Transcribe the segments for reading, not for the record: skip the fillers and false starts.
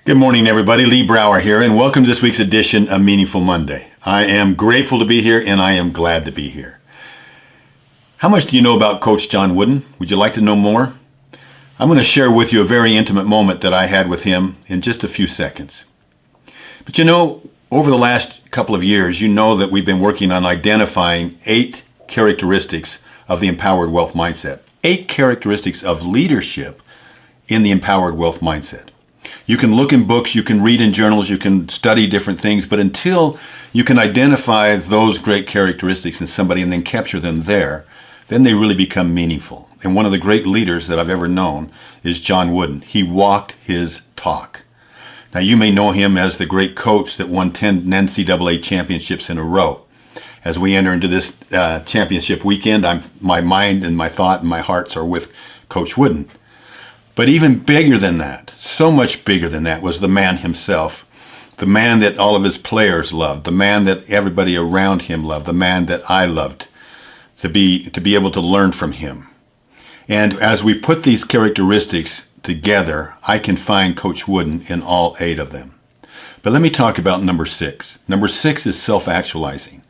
Good morning, everybody. Lee Brower here, and welcome to this week's edition of Meaningful Monday. I am grateful to be here, and I am glad to be here. How much do you know about Coach John Wooden? Would you like to know more? I'm going to share with you a very intimate moment that I had with him in just a few seconds. But you know, over the last couple of years, you know that we've been working on identifying 8 characteristics of the empowered wealth mindset. 8 characteristics of leadership in the empowered wealth mindset. You can look in books, you can read in journals, you can study different things, but until you can identify those great characteristics in somebody and then capture them there, then they really become meaningful. And one of the great leaders that I've ever known is John Wooden. He walked his talk. Now you may know him as the great coach that won 10 NCAA championships in a row. As we enter into this championship weekend, my mind and my thought and my hearts are with Coach Wooden. But even bigger than that, so much bigger than that, was the man himself. The man that all of his players loved, the man that everybody around him loved, the man that I loved, to be able to learn from him. And as we put these characteristics together, I can find Coach Wooden in all 8 of them. But let me talk about number 6. Number 6 is self-actualizing.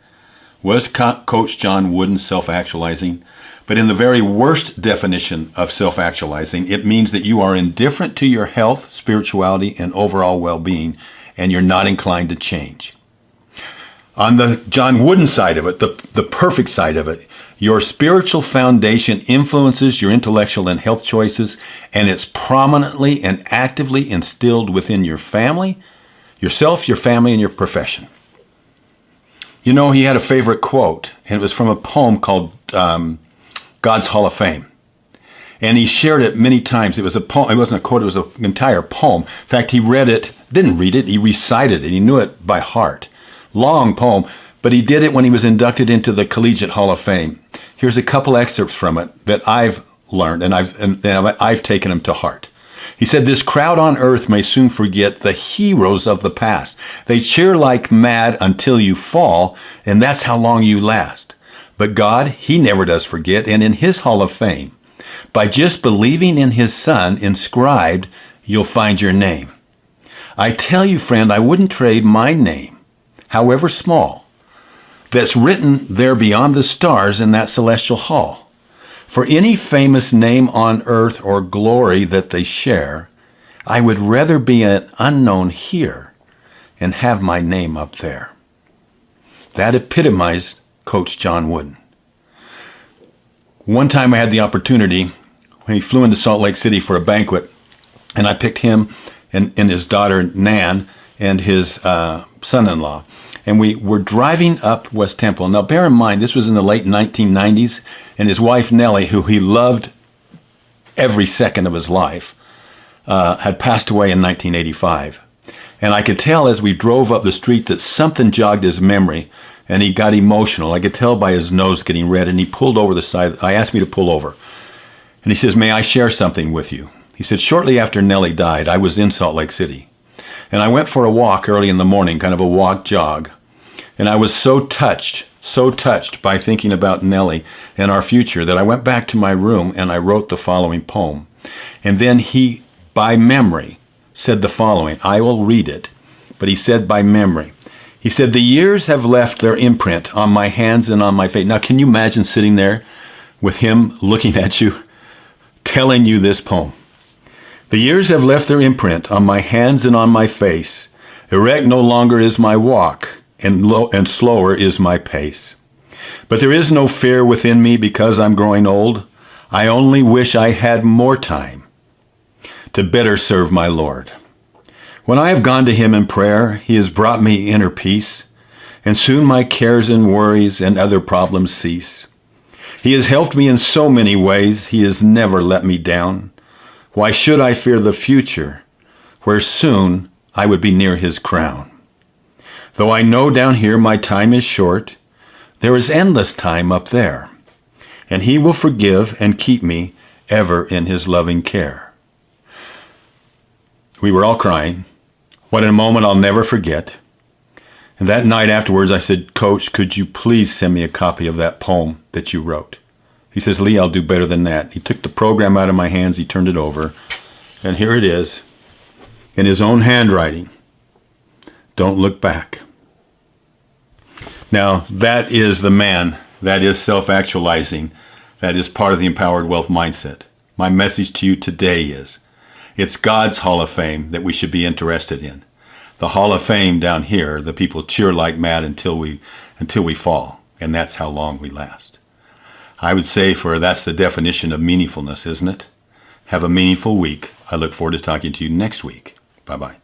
Was Coach John Wooden self-actualizing? But in the very worst definition of self-actualizing, it means that you are indifferent to your health, spirituality, and overall well-being, and you're not inclined to change. On the John Wooden side of it, the perfect side of it, your spiritual foundation influences your intellectual and health choices, and it's prominently and actively instilled within your family, yourself, your family, and your profession. You know, he had a favorite quote, and it was from a poem called God's Hall of Fame. And he shared it many times. It was a poem. It wasn't a quote. It was an entire poem. In fact, he read it, didn't read it. He recited it. He knew it by heart. Long poem, but he did it when he was inducted into the Collegiate Hall of Fame. Here's a couple excerpts from it that I've learned, and I've taken them to heart. He said, "This crowd on earth may soon forget the heroes of the past. They cheer like mad until you fall, and that's how long you last. But God, He never does forget, and in His Hall of Fame, by just believing in His Son inscribed, you'll find your name. I tell you, friend, I wouldn't trade my name, however small, that's written there beyond the stars in that celestial hall, for any famous name on earth or glory that they share. I would rather be an unknown here and have my name up there." That epitomized Coach John Wooden. One time I had the opportunity, when he flew into Salt Lake City for a banquet, and I picked him and his daughter Nan and his son-in-law. And we were driving up West Temple. Now bear in mind, this was in the late 1990s, and his wife Nellie, who he loved every second of his life, had passed away in 1985. And I could tell as we drove up the street that something jogged his memory, and he got emotional. I could tell by his nose getting red, and he pulled over the side. I asked me to pull over. And he says, "May I share something with you?" He said, "Shortly after Nellie died, I was in Salt Lake City. And I went for a walk early in the morning, kind of a walk jog. And I was so touched by thinking about Nellie and our future that I went back to my room and I wrote the following poem." And then he, by memory, said the following. I will read it, but he said by memory. He said, "The years have left their imprint on my hands and on my face." Now, can you imagine sitting there with him looking at you, telling you this poem? "The years have left their imprint on my hands and on my face. Erect no longer is my walk, and slower is my pace. But there is no fear within me because I'm growing old. I only wish I had more time to better serve my Lord. When I have gone to Him in prayer, He has brought me inner peace, and soon my cares and worries and other problems cease. He has helped me in so many ways. He has never let me down. Why should I fear the future, where soon I would be near His crown? Though I know down here my time is short, there is endless time up there, and He will forgive and keep me ever in His loving care." We were all crying. What a moment I'll never forget. And that night afterwards, I said, "Coach, could you please send me a copy of that poem that you wrote?" He says, "Lee, I'll do better than that." He took the program out of my hands, he turned it over, and here it is. in his own handwriting. Don't look back. Now, that is the man. That is self-actualizing. That is part of the empowered wealth mindset. My message to you today is, it's God's Hall of Fame that we should be interested in. The Hall of Fame down here, the people cheer like mad until we fall, and that's how long we last. I would say that's the definition of meaningfulness, isn't it? Have a meaningful week. I look forward to talking to you next week. Bye-bye.